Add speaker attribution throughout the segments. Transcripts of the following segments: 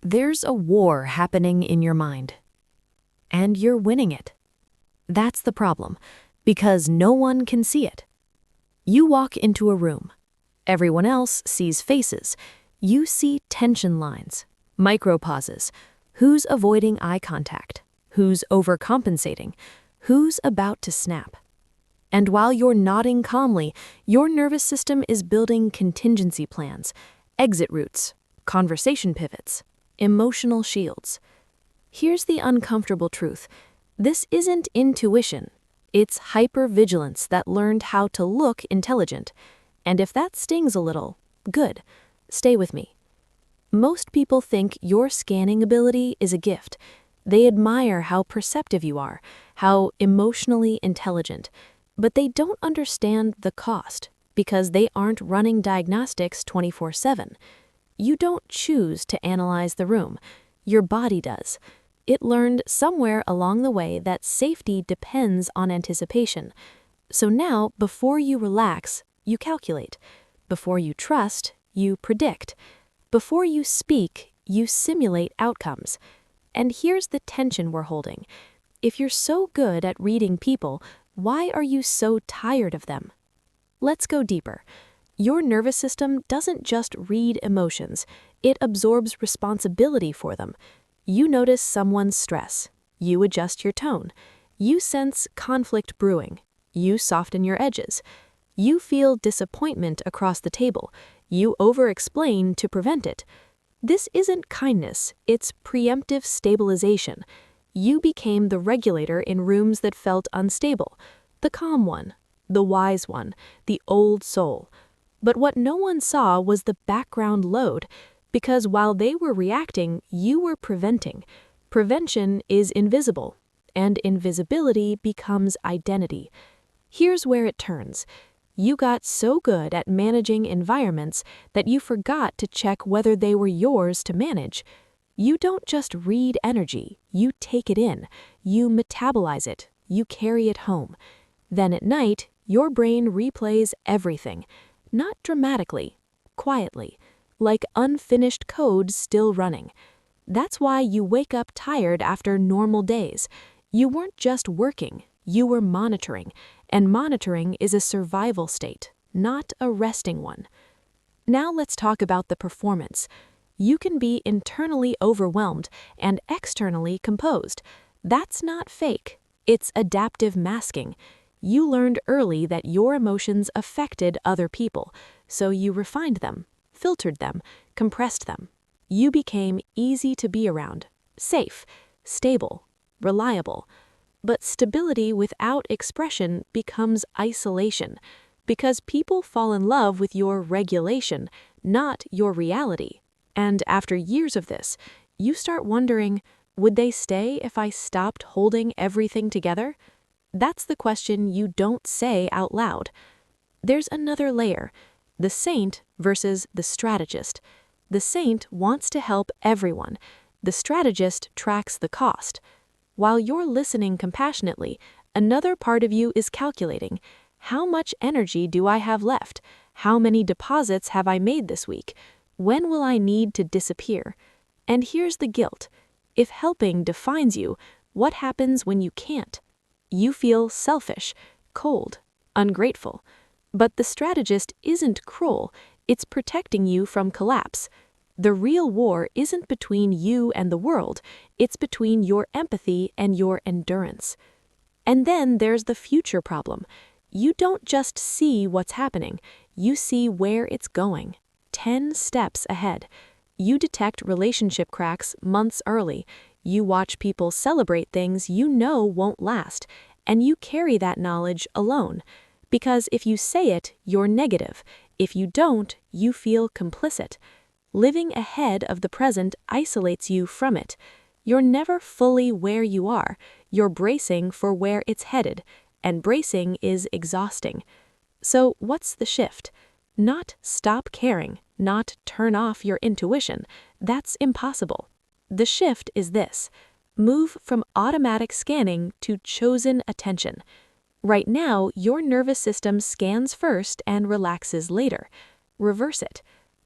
Speaker 1: There's a war happening in your mind, and you're winning it. That's the problem, because no one can see it. You walk into a room. Everyone else sees faces. You see tension lines, micropauses. Who's avoiding eye contact? Who's overcompensating? Who's about to snap? And while you're nodding calmly, your nervous system is building contingency plans, exit routes, conversation pivots, emotional shields. Here's the uncomfortable truth. This isn't intuition. It's hypervigilance that learned how to look intelligent. And if that stings a little, good. Stay with me. Most people think your scanning ability is a gift. They admire how perceptive you are, how emotionally intelligent. But they don't understand the cost because they aren't running diagnostics 24/7. You don't choose to analyze the room. Your body does. It learned somewhere along the way that safety depends on anticipation. So now, before you relax, you calculate. Before you trust, you predict. Before you speak, you simulate outcomes. And here's the tension we're holding. If you're so good at reading people, why are you so tired of them? Let's go deeper. Your nervous system doesn't just read emotions, it absorbs responsibility for them. You notice someone's stress. You adjust your tone. You sense conflict brewing. You soften your edges. You feel disappointment across the table. You over-explain to prevent it. This isn't kindness, it's preemptive stabilization. You became the regulator in rooms that felt unstable, the calm one, the wise one, the old soul. But what no one saw was the background load, because while they were reacting, you were preventing. Prevention is invisible, and invisibility becomes identity. Here's where it turns. You got so good at managing environments that you forgot to check whether they were yours to manage. You don't just read energy, you take it in, you metabolize it, you carry it home. Then at night, your brain replays everything, not dramatically, quietly, like unfinished code still running. That's why you wake up tired after normal days. You weren't just working, you were monitoring, and monitoring is a survival state, not a resting one. Now let's talk about the performance. You can be internally overwhelmed and externally composed. That's not fake, it's adaptive masking. You learned early that your emotions affected other people, so you refined them, filtered them, compressed them. You became easy to be around, safe, stable, reliable. But stability without expression becomes isolation, because people fall in love with your regulation, not your reality. And after years of this, you start wondering, would they stay if I stopped holding everything together? That's the question you don't say out loud. There's another layer, the saint versus the strategist. The saint wants to help everyone. The strategist tracks the cost. While you're listening compassionately, another part of you is calculating, how much energy do I have left? How many deposits have I made this week? When will I need to disappear? And here's the guilt. If helping defines you, what happens when you can't? You feel selfish, cold, ungrateful. But the strategist isn't cruel, it's protecting you from collapse. The real war isn't between you and the world, it's between your empathy and your endurance. And then there's the future problem. You don't just see what's happening, you see where it's going. 10 steps ahead. You detect relationship cracks months early. You watch people celebrate things you know won't last, and you carry that knowledge alone. Because if you say it, you're negative. If you don't, you feel complicit. Living ahead of the present isolates you from it. You're never fully where you are. You're bracing for where it's headed, and bracing is exhausting. So what's the shift? Not stop caring, not turn off your intuition. That's impossible. The shift is this. Move from automatic scanning to chosen attention. Right now, your nervous system scans first and relaxes later. Reverse it.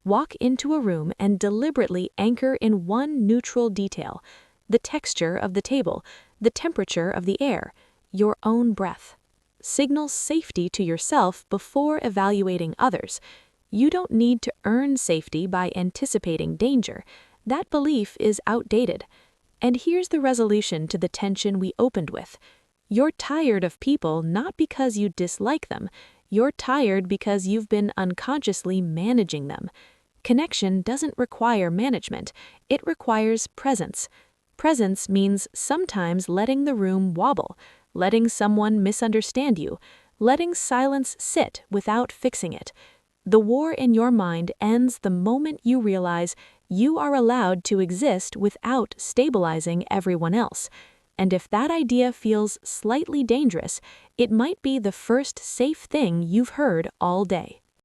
Speaker 1: Walk into a room and deliberately anchor in one neutral detail: the texture of the table, the temperature of the air, your own breath. Signal safety to yourself before evaluating others. You don't need to earn safety by anticipating danger. That belief is outdated. And here's the resolution to the tension we opened with. You're tired of people not because you dislike them. You're tired because you've been unconsciously managing them. Connection doesn't require management. It requires presence. Presence means sometimes letting the room wobble, letting someone misunderstand you, letting silence sit without fixing it. The war in your mind ends the moment you realize you are allowed to exist without stabilizing everyone else. And if that idea feels slightly dangerous, it might be the first safe thing you've heard all day.